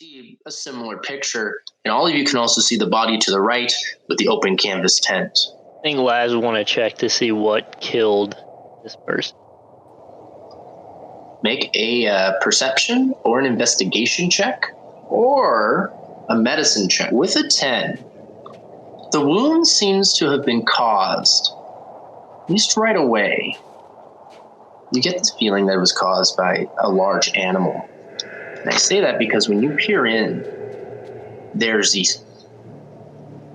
see a similar picture, and all of you can also see the body to the right with the open canvas tent. I think Laz want to check to see what killed this person. Make a perception or an investigation check or a medicine check with a 10. The wound seems to have been caused, at least right away. You get this feeling that it was caused by a large animal. And I say that because when you peer in, there's these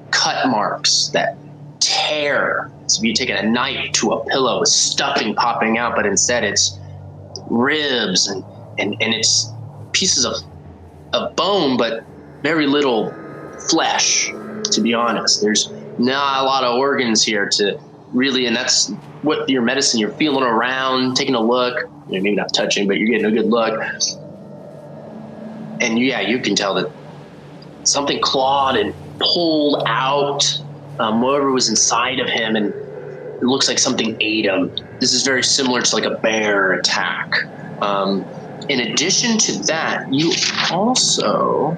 cut marks that tear. So if you take a knife to a pillow with stuffing popping out, but instead it's ribs and it's pieces of bone, but very little flesh, to be honest. There's not a lot of organs here to really, and that's what your medicine, you're feeling around, taking a look, maybe not touching, but you're getting a good look. And yeah, you can tell that something clawed and pulled out whatever was inside of him, and it looks like something ate him. This is very similar to like a bear attack. In addition to that, you also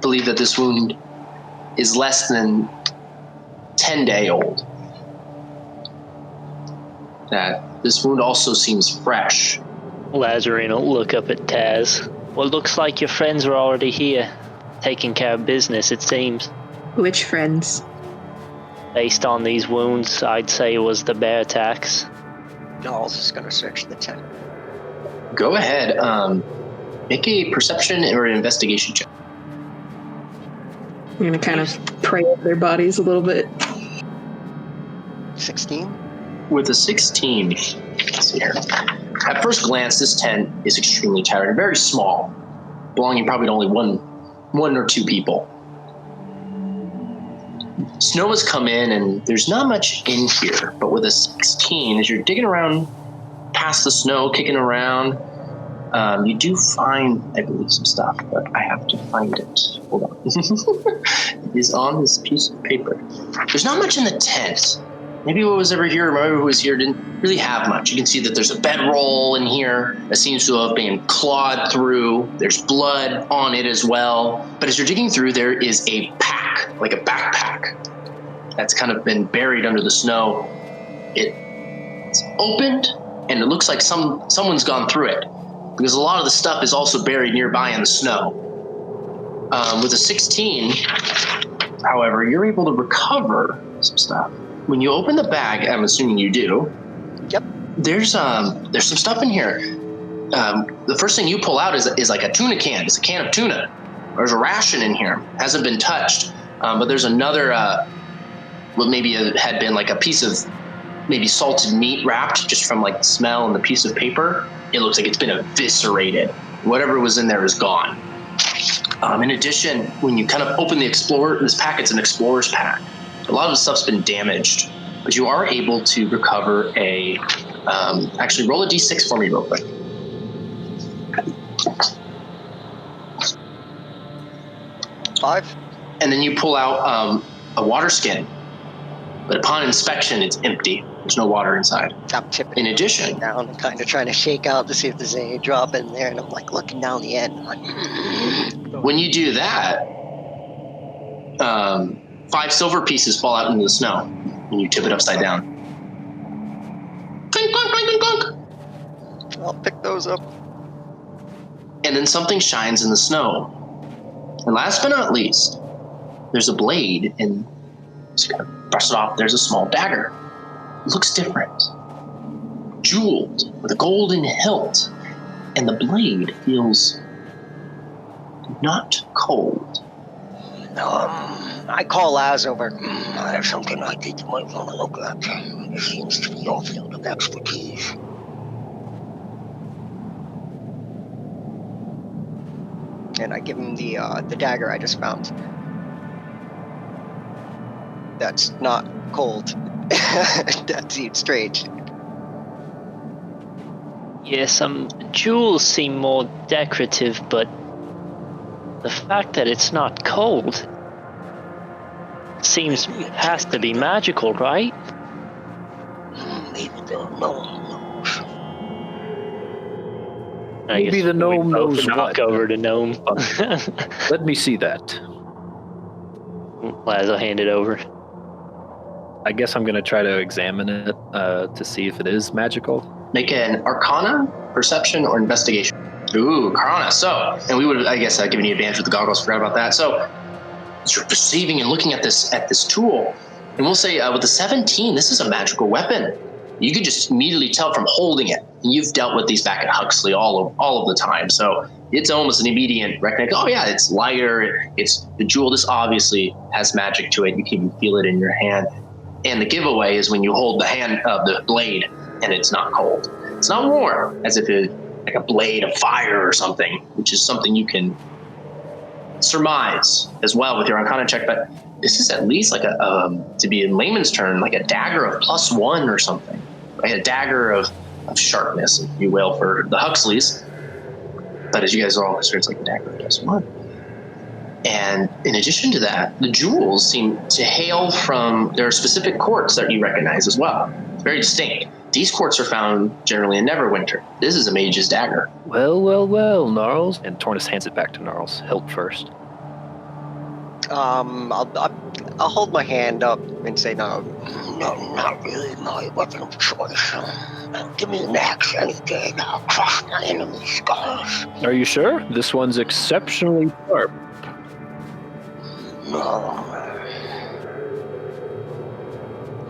believe that this wound is less than 10-day old. That this wound also seems fresh. Lazarine will look up at Taz. Well, looks like your friends are already here, taking care of business, it seems. Which friends? Based on these wounds, I'd say it was the bear attacks. Doll's just gonna search the tent. Go ahead. Make a perception or an investigation check. I'm gonna kind of pray over their bodies a little bit. 16? With a 16, let's see here. At first glance, this tent is extremely tattered and very small, belonging probably to only one or two people. Snow has come in and there's not much in here, but with a 16, as you're digging around past the snow, kicking around, you do find, I believe, some stuff, but I have to find it. Hold on. It is on this piece of paper. There's not much in the tent. Maybe what was ever here, remember who was here, didn't really have much. You can see that there's a bedroll in here that seems to have been clawed through. There's blood on it as well. But as you're digging through, there is a pack, like a backpack, that's kind of been buried under the snow. It's opened, and it looks like someone's gone through it, because a lot of the stuff is also buried nearby in the snow. With a 16, however, you're able to recover some stuff. When you open the bag, I'm assuming you do. Yep. There's some stuff in here. The first thing you pull out is like a tuna can. It's a can of tuna. There's a ration in here. Hasn't been touched. But there's another, what maybe had been like a piece of maybe salted meat wrapped just from like the smell and the piece of paper. It looks like it's been eviscerated. Whatever was in there is gone. In addition, when you kind of open this pack, it's an explorer's pack. A lot of the stuff's been damaged, but you are able to recover actually roll a d6 for me real quick. Five. And then you pull out a water skin, but upon inspection, it's empty. There's no water inside. I'm tipping In addition, down and kind of trying to shake out to see if there's any drop in there, and I'm like looking down the end. Like, when you do that, 5 silver pieces fall out into the snow when you tip it upside down. Clink, clunk, clink, clunk, clunk. I'll pick those up. And then something shines in the snow. And last but not least, there's a blade, and just kind of brush it off. There's a small dagger. It looks different. Jeweled with a golden hilt. And the blade feels not cold. I call Laz over. There's something I think you might want to look at. It seems to be your field of expertise. And I give him the dagger I just found. That's not cold. That seems strange. Yeah, some jewels seem more decorative, but the fact that it's not cold has to be magical, right? Maybe there are no one knows. Maybe the gnome knows knock what. over the gnome. Let me see that. Laz will hand it over. I guess I'm going to try to examine it to see if it is magical. Make an Arcana, Perception, or Investigation. Ooh, Arcana. So, and we would have, I guess, given you advantage with the goggles. Forgot about that. So, you're perceiving and looking at this tool, and we'll say with the 17, this is a magical weapon. You could just immediately tell from holding it. And you've dealt with these back at Huxley all of the time, so it's almost an immediate recognition. Oh yeah, it's lighter. It's the jewel. This obviously has magic to it. You can even feel it in your hand. And the giveaway is when you hold the hand of the blade, and it's not cold. It's not warm, as if it's like a blade of fire or something, which is something you can surmise as well with your Arcana check. But this is at least like to be in layman's term, like a dagger of +1 or something, like a dagger of sharpness, if you will, for the Huxleys. But as you guys are all concerned, it's like a dagger of +1. And in addition to that, the jewels seem to hail from, there are specific courts that you recognize as well. It's very distinct. These courts are found generally in Neverwinter. This is a mage's dagger. Well, Gnarls. And Tornus hands it back to Gnarls. Hilt first. I'll hold my hand up and say no. No, not really my weapon of choice. Give me an axe any day, and I'll crush my enemy's skulls. Are you sure? This one's exceptionally sharp. No.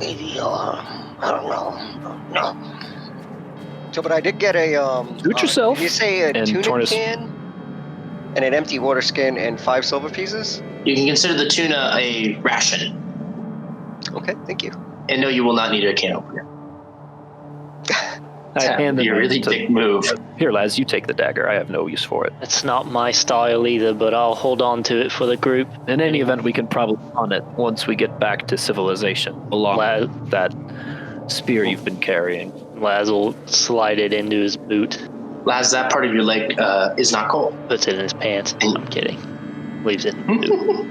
Maybe, I don't know. No. So, but I did get a, Suit yourself. Did you say a And tuna Tornus- can? And an empty water skin and 5 silver pieces? You can consider the tuna a ration. Okay, thank you. And no, you will not need a can opener. I hand them You're a really to- big move. Here, Laz, you take the dagger. I have no use for it. It's not my style either, but I'll hold on to it for the group. In any event, we can probably on it once we get back to civilization, along with that spear you've been carrying. Laz will slide it into his boot, Laz, that part of your leg is not cold. puts it in his pants. I'm kidding. Leaves it in the boot.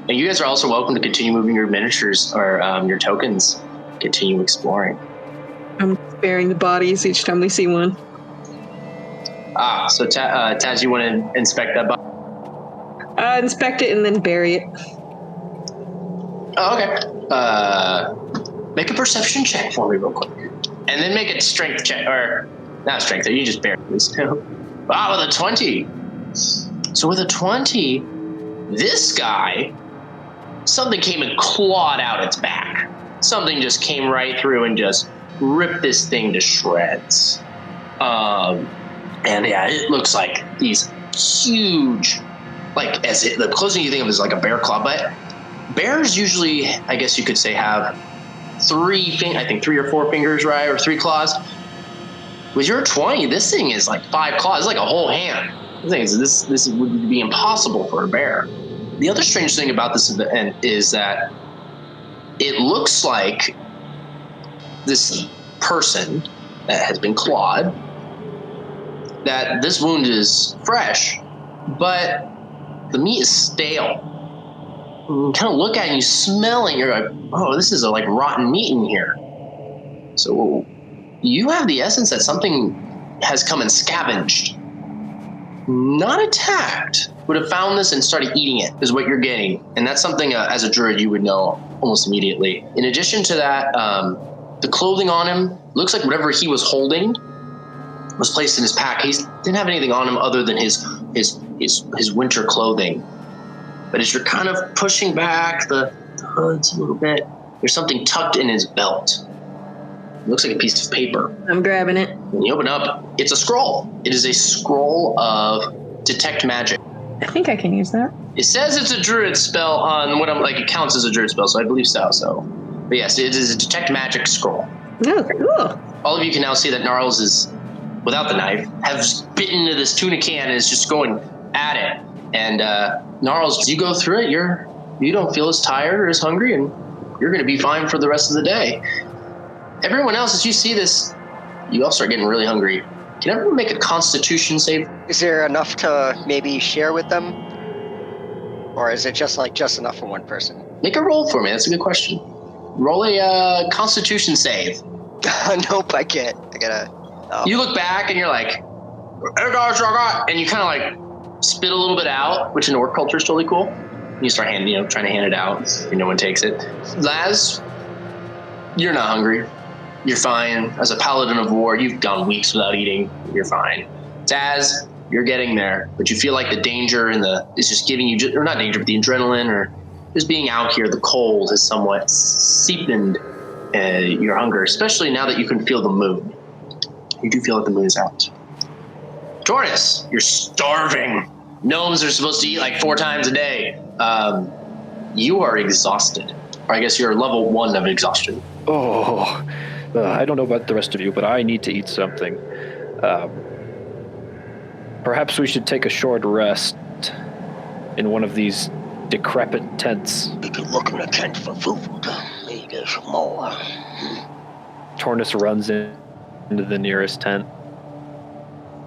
And you guys are also welcome to continue moving your miniatures or your tokens. Continue exploring. I'm sparing the bodies each time we see one. So Taz, you want to inspect that body? Inspect it and then bury it. Oh, okay. Make a perception check for me real quick. And then make a strength check, or not strength, you just bury it. Wow, with a 20. So with a 20, this guy, something came and clawed out its back. Something just came right through and just ripped this thing to shreds. And yeah, it looks like these huge, like the closest you think of is like a bear claw, but bears usually, I guess you could say, have 3 or 4 fingers, right? Or 3 claws. With your 20, this thing is like 5 claws. It's like a whole hand. This would be impossible for a bear. The other strange thing about this event is that it looks like this person that has been clawed, that this wound is fresh, but the meat is stale. You kind of look at it and you smell it, and you're like, oh, this is like rotten meat in here. So you have the essence that something has come and scavenged. Not attacked. Would have found this and started eating it is what you're getting. And that's something as a druid you would know almost immediately. In addition to that, the clothing on him looks like whatever he was holding was placed in his pack. He didn't have anything on him other than his winter clothing. But as you're kind of pushing back the hoods a little bit, there's something tucked in his belt. It looks like a piece of paper. I'm grabbing it. When you open up, it's a scroll. It is a scroll of detect magic. I think I can use that. It says it's a druid spell on what I'm like. It counts as a druid spell, so I believe so. But yes, it is a detect magic scroll. Oh, cool. All of you can now see that Gnarls is, without the knife, has bitten into this tuna can and is just going at it. And Gnarls, as you go through it, you don't feel as tired or as hungry, and you're going to be fine for the rest of the day. Everyone else, as you see this, you all start getting really hungry. Can everyone make a Constitution save? Is there enough to maybe share with them? Or is it just enough for one person? Make a roll for me. That's a good question. Roll a Constitution save. Nope, I can't. I gotta... Oh. You look back and you're like, and you kind of like spit a little bit out, which in orc culture is totally cool. And you start trying to hand it out, and no one takes it. Laz, you're not hungry. You're fine. As a paladin of war, you've gone weeks without eating. You're fine. Taz, you're getting there, but you feel like the danger and it's just giving you, or not danger, but the adrenaline or just being out here, the cold has somewhat seeped your hunger, especially now that you can feel the moon. You do feel like the moon is out. Tortoise, you're starving. Gnomes are supposed to eat like 4 times a day. You are exhausted. Or I guess you're level 1 of exhaustion. Oh, I don't know about the rest of you, but I need to eat something. Perhaps we should take a short rest in one of these decrepit tents. We can look in the tent for food. Maybe there's more. Tornus runs into the nearest tent.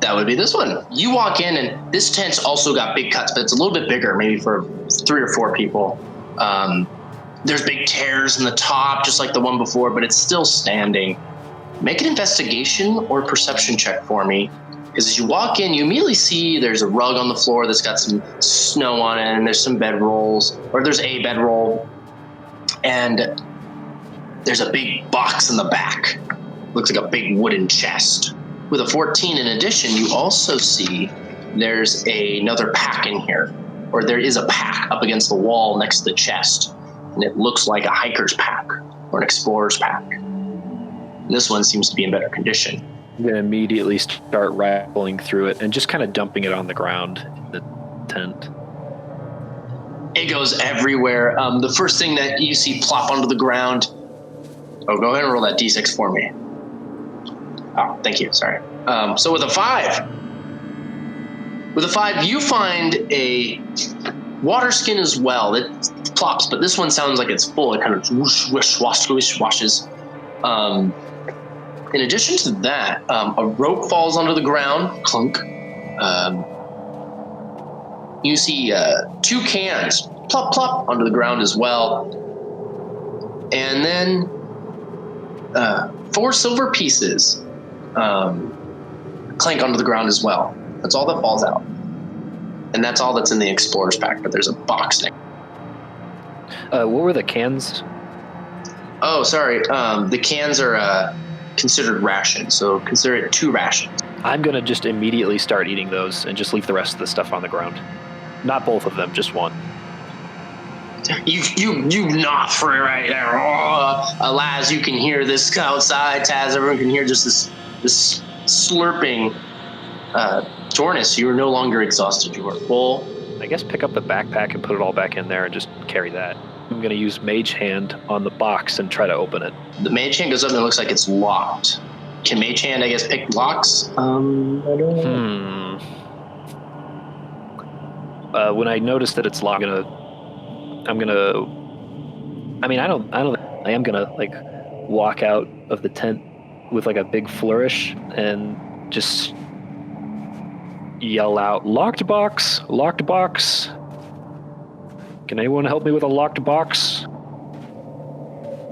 That would be this one. You walk in, and this tent's also got big cuts, but it's a little bit bigger, maybe for 3 or 4 people. There's big tears in the top, just like the one before, but it's still standing. Make an investigation or perception check for me, because as you walk in, you immediately see there's a rug on the floor that's got some snow on it, and there's some bedrolls, or there's a bedroll, and there's a big box in the back. Looks like a big wooden chest. With a 14 in addition, you also see there's another pack in here, or there is a pack up against the wall next to the chest, and it looks like a hiker's pack or an explorer's pack. This one seems to be in better condition. I'm going to immediately start rattling through it and just kind of dumping it on the ground in the tent. It goes everywhere. The first thing that you see plop onto the ground. Oh, go ahead and roll that d6 for me. Oh, thank you. Sorry. So with a 5, you find a water skin as well. It plops, but this one sounds like it's full. It kind of whoosh, whoosh, wash, whoosh, washes. In addition to that, a rope falls onto the ground. Clunk. You see 2 cans plop, plop onto the ground as well. And then 4 silver pieces clank onto the ground as well. That's all that falls out. And that's all that's in the explorer's pack, but there's a box next. What were the cans? Oh, sorry. The cans are considered rations, so consider it 2 rations. I'm going to just immediately start eating those and just leave the rest of the stuff on the ground. Not both of them, just one. You knock for it right there. Oh, Laz, you can hear this outside. Taz, everyone can hear just this slurping. Tornus, you are no longer exhausted. You are full. I guess pick up the backpack and put it all back in there and just carry that. I'm going to use Mage Hand on the box and try to open it. The Mage Hand goes up and it looks like it's locked. Can Mage Hand, I guess, pick locks? I don't know. When I notice that it's locked, I am gonna like walk out of the tent with like a big flourish and just yell out, "Locked box! Locked box! Can anyone help me with a locked box?"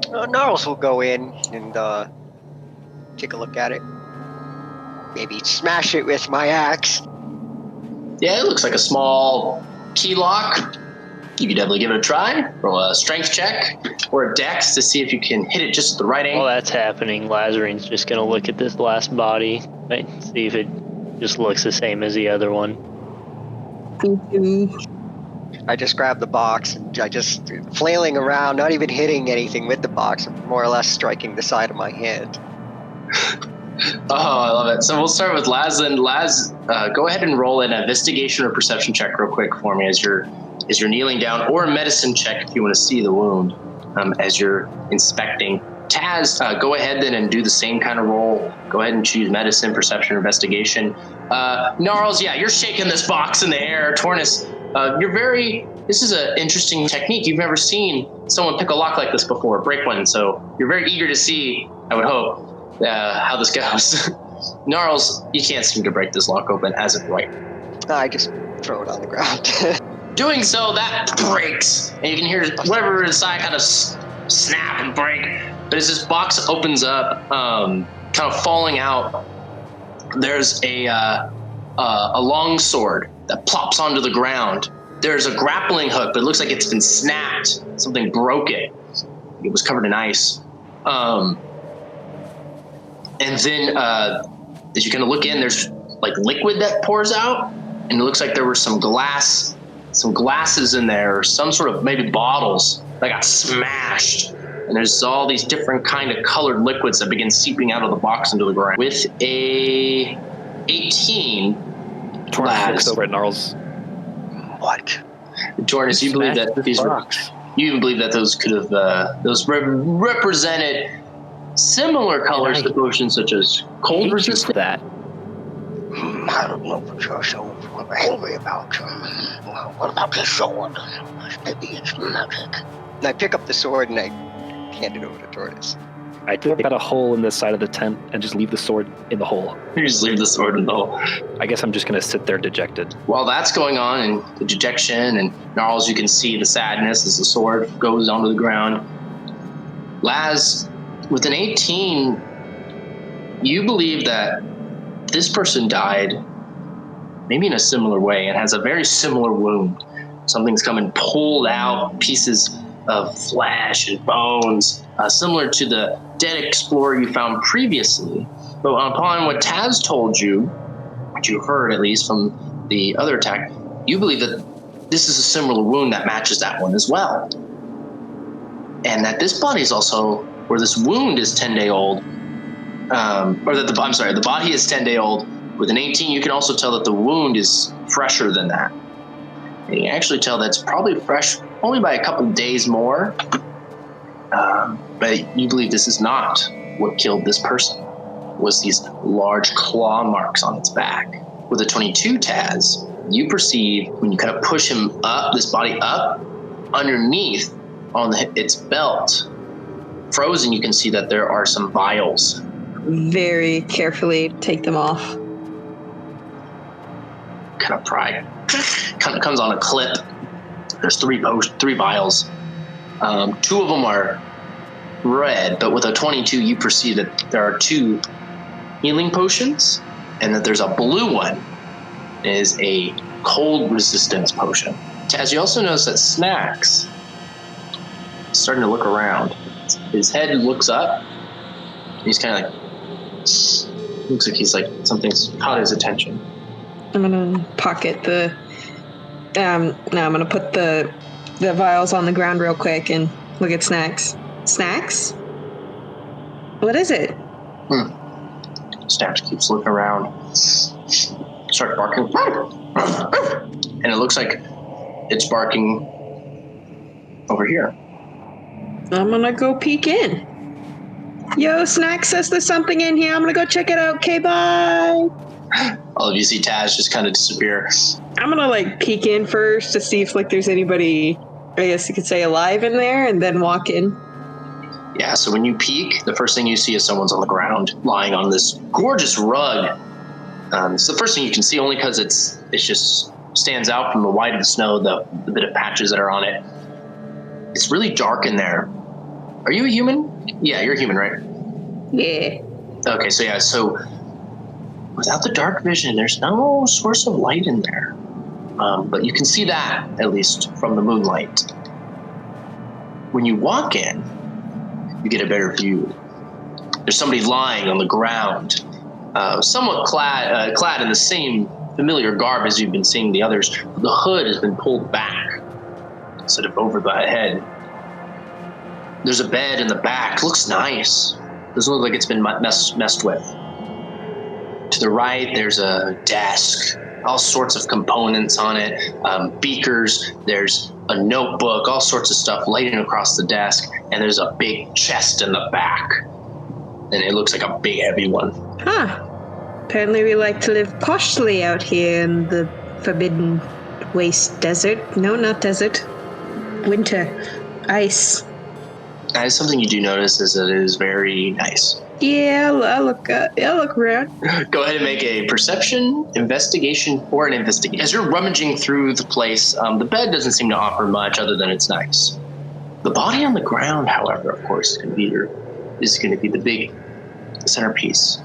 Gnarls will go in and take a look at it. Maybe smash it with my axe. Yeah, it looks like a small key lock. You could definitely give it a try. Roll a strength check or a dex to see if you can hit it just at the right angle. While that's happening, Lazarine's just going to look at this last body, right? See if it just looks the same as the other one. I just grab the box and I just flailing around, not even hitting anything with the box, more or less striking the side of my hand. Oh, I love it. So we'll start with Laz. And Laz, go ahead and roll an investigation or perception check real quick for me as you're kneeling down, or a medicine check if you want to see the wound as you're inspecting. Taz, go ahead then and do the same kind of roll. Go ahead and choose medicine, perception, or investigation. Gnarls, yeah, you're shaking this box in the air. Tornus, this is an interesting technique. You've never seen someone pick a lock like this before, break one. So you're very eager to see, I would hope, how this goes. Gnarls, you can't seem to break this lock open as of right. I just throw it on the ground. Doing so, that breaks, and you can hear whatever inside kind of snap and break. But as this box opens up, kind of falling out There's a long sword that plops onto the ground. There's a grappling hook, but it looks like it's been snapped. Something broke it. It was covered in ice. And then as you kind of look in, there's like liquid that pours out, and it looks like there were some glasses in there, or some sort of maybe bottles that got smashed. And there's all these different kind of colored liquids that begin seeping out of the box into the ground. With a 18, Torrance looks over at Gnarls. What? Torrance, you believe that these box. You even believe that those could have represented similar colors to potions such as cold resistant. That. I don't know what you're so angry about. What about this sword? Maybe it's magic. And I pick up the sword and I hand it over to Tortoise. I got a hole in the side of the tent and just leave the sword in the hole. You just leave the sword in the hole. I guess I'm just going to sit there dejected. While that's going on, and the dejection, and Gnarls, you can see the sadness as the sword goes onto the ground. Laz, with an 18, you believe that this person died maybe in a similar way and has a very similar wound. Something's come and pulled out pieces of flesh and bones, similar to the dead explorer you found previously. But upon what Taz told you, what you heard at least from the other attack, you believe that this is a similar wound that matches that one as well. And that this body is also, or this wound is 10-day-old, the body is 10-day-old. With an 18, you can also tell that the wound is fresher than that. And you can actually tell that it's probably fresh only by a couple of days more. But you believe this is not what killed this person. It was these large claw marks on its back. With a 22, Taz, you perceive when you kind of push him up, this body up, underneath on its belt, frozen, you can see that there are some vials. Very carefully take them off. Kind of pry. Kind of comes on a clip. There's three vials. Two of them are red, but with a 22, you perceive that there are 2 healing potions, and that there's a blue one. It is a cold resistance potion. Taz, you also notice that Snacks is starting to look around. His head looks up. He's kind of like, looks like he's like something's caught his attention. I'm gonna pocket the. I'm gonna put the vials on the ground real quick and look at Snacks. Snacks? What is it? Snacks keeps looking around. Starts barking. And it looks like it's barking over here. I'm gonna go peek in. Yo, Snacks says there's something in here. I'm gonna go check it out. Okay, bye. All of you see Taz just kind of disappear. I'm gonna peek in first to see if there's anybody, I guess you could say, alive in there, and then walk in. Yeah, so when you peek, the first thing you see is someone's on the ground, lying on this gorgeous rug. It's the first thing you can see, only because it just stands out from the white of the snow, the bit of patches that are on it. It's really dark in there. Are you a human? Yeah, you're a human, right? Yeah. Okay, so without the dark vision, there's no source of light in there. But you can see that, at least, from the moonlight. When you walk in, you get a better view. There's somebody lying on the ground, somewhat clad in the same familiar garb as you've been seeing the others. The hood has been pulled back instead of over the head. There's a bed in the back. Looks nice. Doesn't look like it's been messed with. To the right, there's a desk. All sorts of components on it. Beakers. There's a notebook. All sorts of stuff laying across the desk. And there's a big chest in the back. And it looks like a big, heavy one. Huh. Apparently we like to live poshly out here in the Forbidden Waste Desert. No, not desert. Winter. Ice. That is something you do notice, is that it is very nice. Yeah, I'll look around. Go ahead and make a perception, investigation, or an investigation. As you're rummaging through the place, the bed doesn't seem to offer much other than it's nice. The body on the ground, however, of course, is going to be the big centerpiece.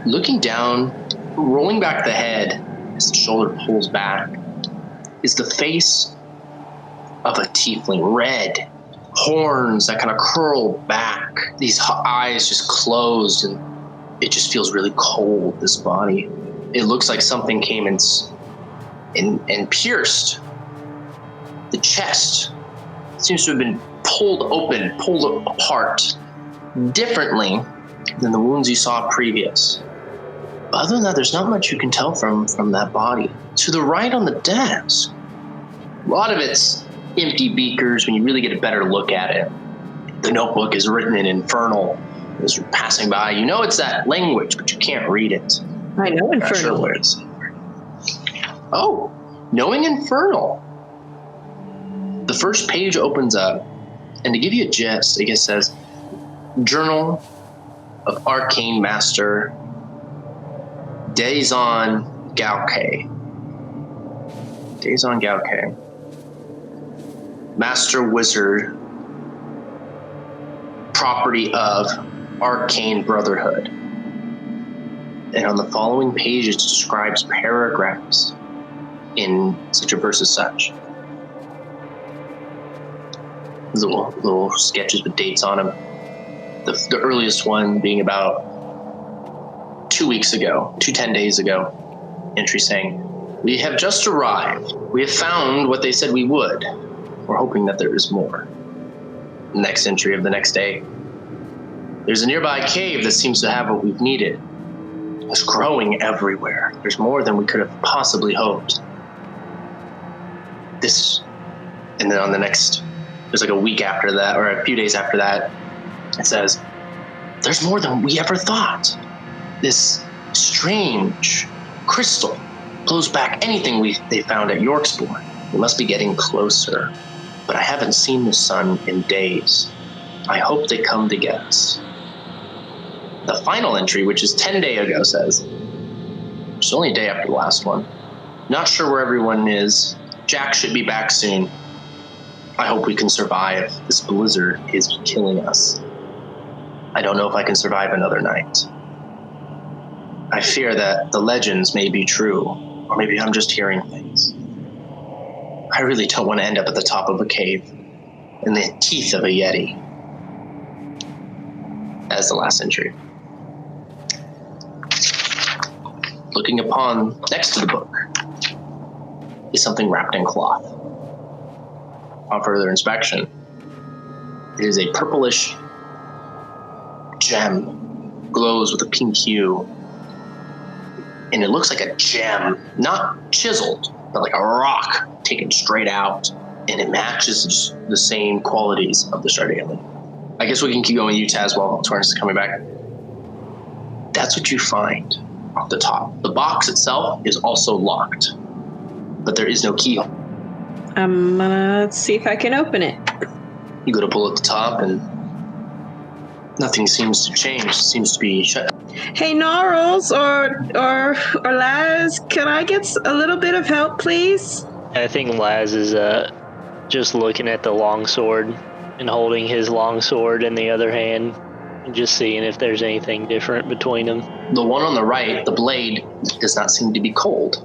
Looking down, rolling back the head as the shoulder pulls back, is the face of a tiefling. Red horns that kind of curl back. These eyes just closed, and it just feels really cold, this body. It looks like something came and pierced the chest. It seems to have been pulled open, pulled apart differently than the wounds you saw previous. But other than that, there's not much you can tell from that body. To the right on the desk, a lot of it's empty beakers when you really get a better look at it. The notebook is written in Infernal as you're passing by. You know it's that language, but you can't read it. I know Not sure Infernal. what it is. Oh, knowing Infernal. The first page opens up, and to give you a gist, it just says, Journal of Arcane Master Daison Gauke. Daison Gauke. Master Wizard, property of Arcane Brotherhood. And on the following page, it describes paragraphs in such a verse as such. Little sketches with dates on them. The earliest one being about 2 weeks ago, 10 days ago. Entry saying, "We have just arrived. We have found what they said we would. We're hoping that there is more." Next entry of the next day. "There's a nearby cave that seems to have what we've needed. It's growing everywhere. There's more than we could have possibly hoped." And then on the next, there's like a week after that, or a few days after that, it says, "There's more than we ever thought. This strange crystal blows back anything they found at Yorksbourne. We must be getting closer, but I haven't seen the sun in days. I hope they come to get us." The final entry, which is 10 days ago, says, it's only a day after the last one. "Not sure where everyone is. Jack should be back soon. I hope we can survive. This blizzard is killing us. I don't know if I can survive another night. I fear that the legends may be true, or maybe I'm just hearing things. I really don't want to end up at the top of a cave in the teeth of a Yeti." As the last entry. Looking upon next to the book is something wrapped in cloth. On further inspection, it is a purplish gem, glows with a pink hue, and it looks like a gem, not chiseled, but like a rock taken straight out, and it matches the same qualities of the shard alien. I guess we can keep going, Taz, while Torrance is coming back. That's what you find off the top. The box itself is also locked, but there is no keyhole. I'm gonna see if I can open it. You go to pull at the top, and nothing seems to change. It seems to be shut. Hey, Gnarls or Laz, can I get a little bit of help, please? I think Laz is just looking at the longsword and holding his longsword in the other hand and just seeing if there's anything different between them. The one on the right, the blade, does not seem to be cold.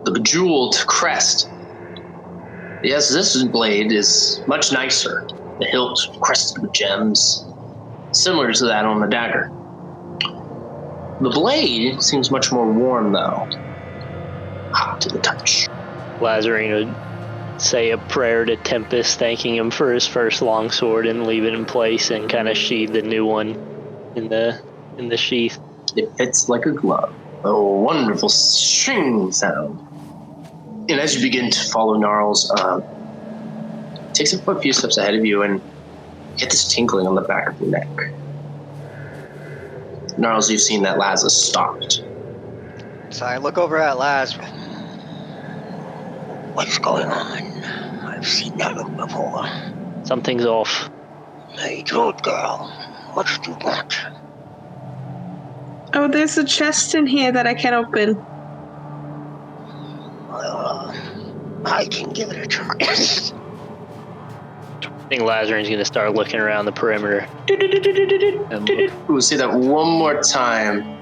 The bejeweled crest. Yes, this blade is much nicer. The hilt crested with gems, similar to that on the dagger. The blade seems much more warm, though. Hot to the touch. Lazarine would say a prayer to Tempest, thanking him for his first longsword, and leave it in place and kind of sheathe the new one in the sheath. It fits like a glove. A wonderful string sound. And as you begin to follow Gnarls, it takes a few steps ahead of you, and you get this tinkling on the back of your neck. Gnarls, you've seen that Laz is stopped. So I look over at Laz. What's going on? I've seen that look before. Something's off. Hey, Druid girl, what did you want? Oh, there's a chest in here that I can open. I can give it a try. I think Lazarine's going to start looking around the perimeter. And look. We'll say that one more time.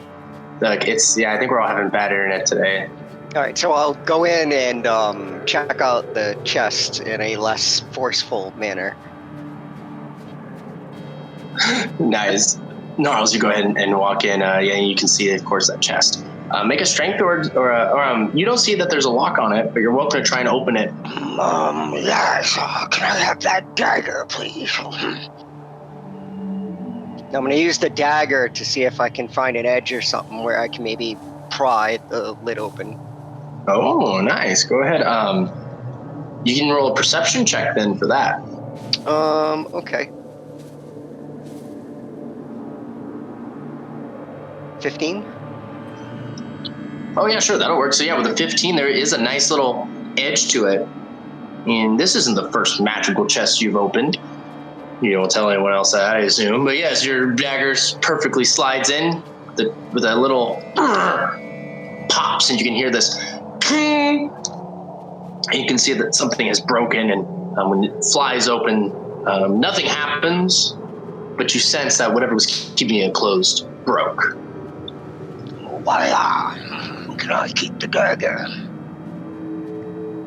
Look, I think we're all having bad internet today. All right, so I'll go in and check out the chest in a less forceful manner. Nice. Gnarls, you go ahead and walk in. You can see, of course, that chest. Make a strength or you don't see that there's a lock on it, but you're welcome to try and open it. Yes, can I have that dagger, please? I'm going to use the dagger to see if I can find an edge or something where I can maybe pry the lid open. Oh, nice. Go ahead. You can roll a perception check then for that. Okay. 15? Oh, yeah, sure. That'll work. So, yeah, with a 15, there is a nice little edge to it. And this isn't the first magical chest you've opened. You don't tell anyone else that, I assume. But, yes, your dagger perfectly slides in with a little pops, and you can hear this. And you can see that something is broken, and when it flies open, nothing happens, but you sense that whatever was keeping it closed broke. Voila! Can I keep the dagger?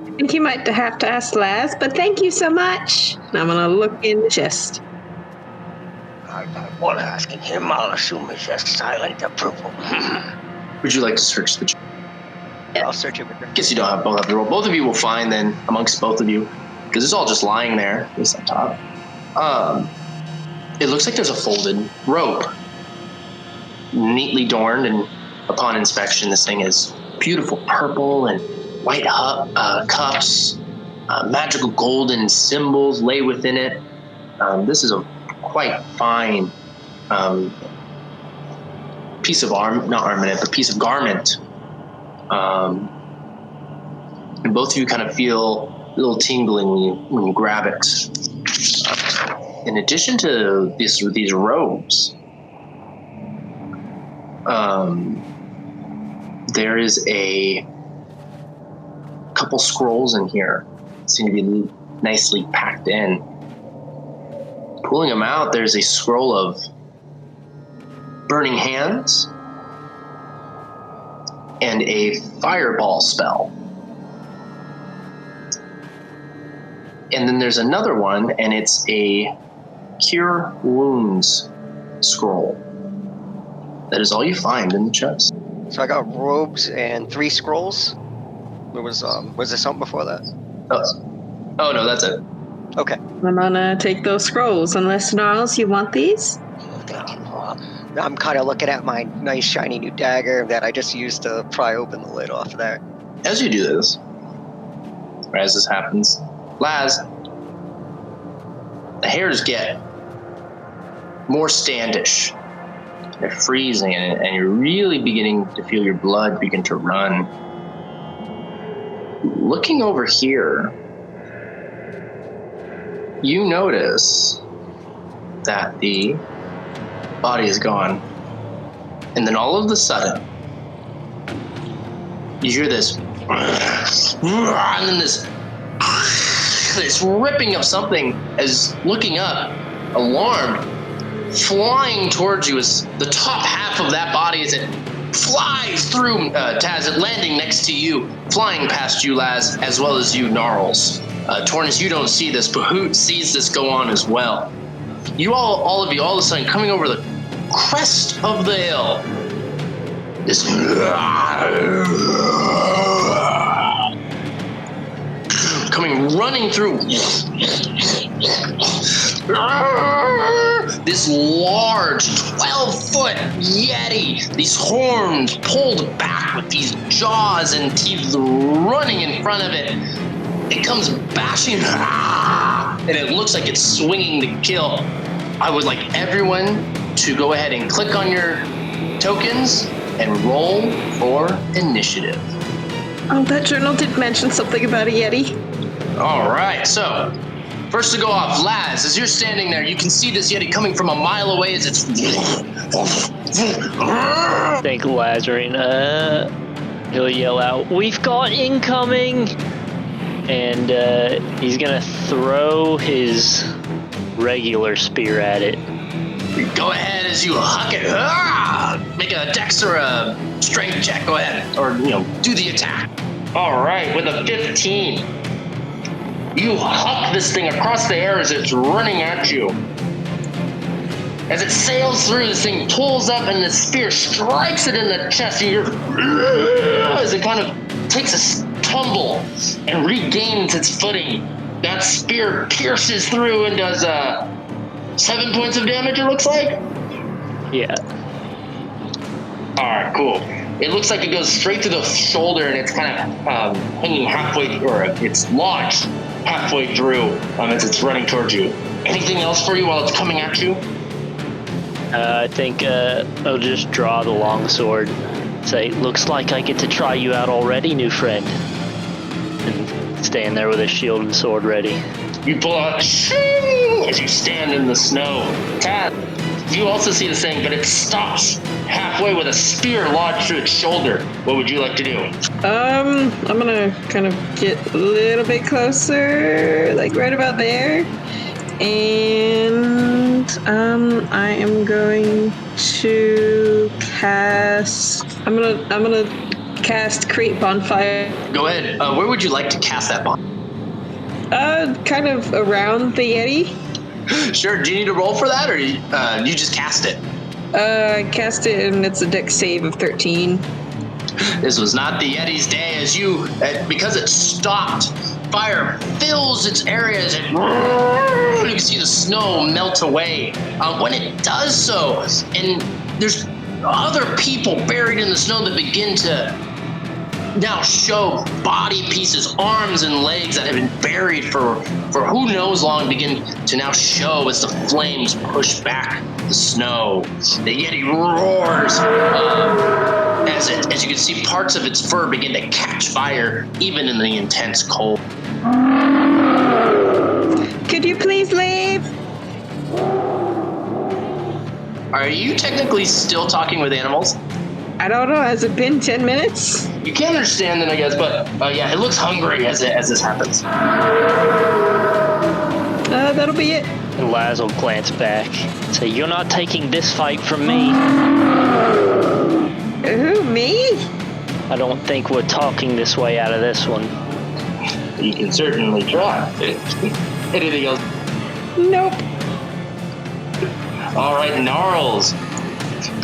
I think you might have to ask Laz, but thank you so much. And I'm going to look in the chest. I'm not asking him. I'll assume it's just silent approval. Would you like to search the chest? I'll search it with her. I guess you don't have both of the roll. Both of you will find then amongst both of you, because it's all just lying there, at least on top. It looks like there's a folded robe, neatly adorned, and upon inspection, this thing is beautiful purple and white cups, magical golden symbols lay within it. This is a quite fine piece of piece of garment. And both of you kind of feel a little tingling when you grab it. In addition to these robes, there is a couple scrolls in here. Seem to be nicely packed in. Pulling them out, there's a scroll of burning hands and a fireball spell. And then there's another one, and it's a cure wounds scroll. That is all you find in the chest. So I got robes and 3 scrolls. Was there something before that? Oh no, that's it. Okay. I'm going to take those scrolls. Unless, Gnarls, you want these? I'm kind of looking at my nice shiny new dagger that I just used to pry open the lid off of there. As you do this, or as this happens, Laz, the hairs get more standish. They're freezing, and you're really beginning to feel your blood begin to run. Looking over here, you notice that the body is gone. And then all of a sudden, you hear this, and then this ripping of something as looking up, alarmed, flying towards you as the top half of that body as it flies through Taz, landing next to you, flying past you, Laz, as well as you, Gnarls. Tornus, you don't see this, but Hoot sees this go on as well. You all of you, all of a sudden, coming over the crest of the hill, this coming running through this large 12-foot Yeti, these horns pulled back with these jaws and teeth running in front of it. It comes bashing, and it looks like it's swinging to kill. I would like everyone to go ahead and click on your tokens and roll for initiative. Oh, that journal did mention something about a Yeti. All right, so first to go off, Laz, as you're standing there, you can see this Yeti coming from a mile away as it's... Think Lazarine, he'll yell out, "We've got incoming!" And he's gonna throw his regular spear at it. Go ahead as you huck it. Make a dex or a strength check. Go ahead. Or, do the attack. All right, with a 15. You huck this thing across the air as it's running at you. As it sails through, this thing pulls up and the spear strikes it in the chest. And you're as it kind of takes a tumble and regains its footing. That spear pierces through and does 7 points of damage, it looks like? Yeah. Alright, cool. It looks like it goes straight to the shoulder and it's kind of hanging halfway, or it's launched halfway through as it's running towards you. Anything else for you while it's coming at you? I think I'll just draw the longsword. Say, looks like I get to try you out already, new friend. And stand there with a shield and sword ready. You pull out as you stand in the snow. Cat, you also see this thing, but it stops halfway with a spear lodged through its shoulder. What would you like to do? I'm gonna kind of get a little bit closer, like right about there. And I am going to cast. I'm gonna cast Create Bonfire. Go ahead. Where would you like to cast that bomb? Kind of around the Yeti. Sure. Do you need to roll for that, or you just cast it? Cast it, and it's a dex save of 13. This was not the Yeti's day, as you, because it stopped. Fire fills its areas, and you can see the snow melt away. When it does so, and there's other people buried in the snow that begin to now show body pieces, arms and legs that have been buried for who knows long begin to now show as the flames push back the snow. The Yeti roars as you can see parts of its fur begin to catch fire even in the intense cold. Could you please leave? Are you technically still talking with animals? I don't know. Has it been 10 minutes? You can understand then, I guess, but yeah, it looks hungry as this happens. That'll be it. And Laz will glance back. Say, you're not taking this fight from me. Who, me? I don't think we're talking this way out of this one. You can certainly try. Anything else? Nope. All right, Gnarls.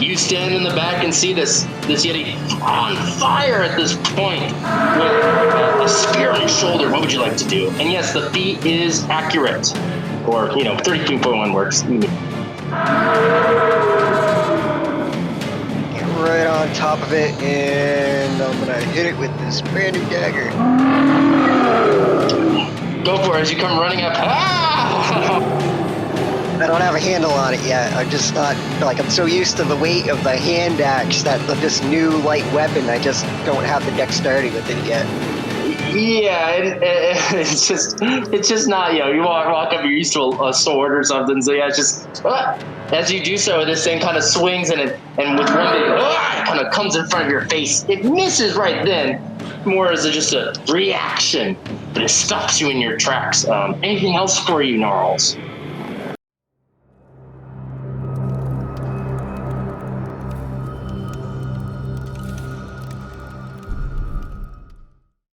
You stand in the back and see this Yeti on fire at this point with a spear on his shoulder. What would you like to do? And yes, the feat is accurate. Or, 32.1 works. Get right on top of it, and I'm gonna hit it with this brand new dagger. Go for it as you come running up. Ah! I don't have a handle on it yet. I'm just not, I'm so used to the weight of the hand axe that this new light weapon, I just don't have the dexterity with it yet. Yeah, it's just not, you walk up, you're used to a sword or something, so yeah, it's just, as you do so, this thing kind of swings and with one big, it kind of comes in front of your face. It misses right then, more as just a reaction, but it stops you in your tracks. Anything else for you, Gnarls?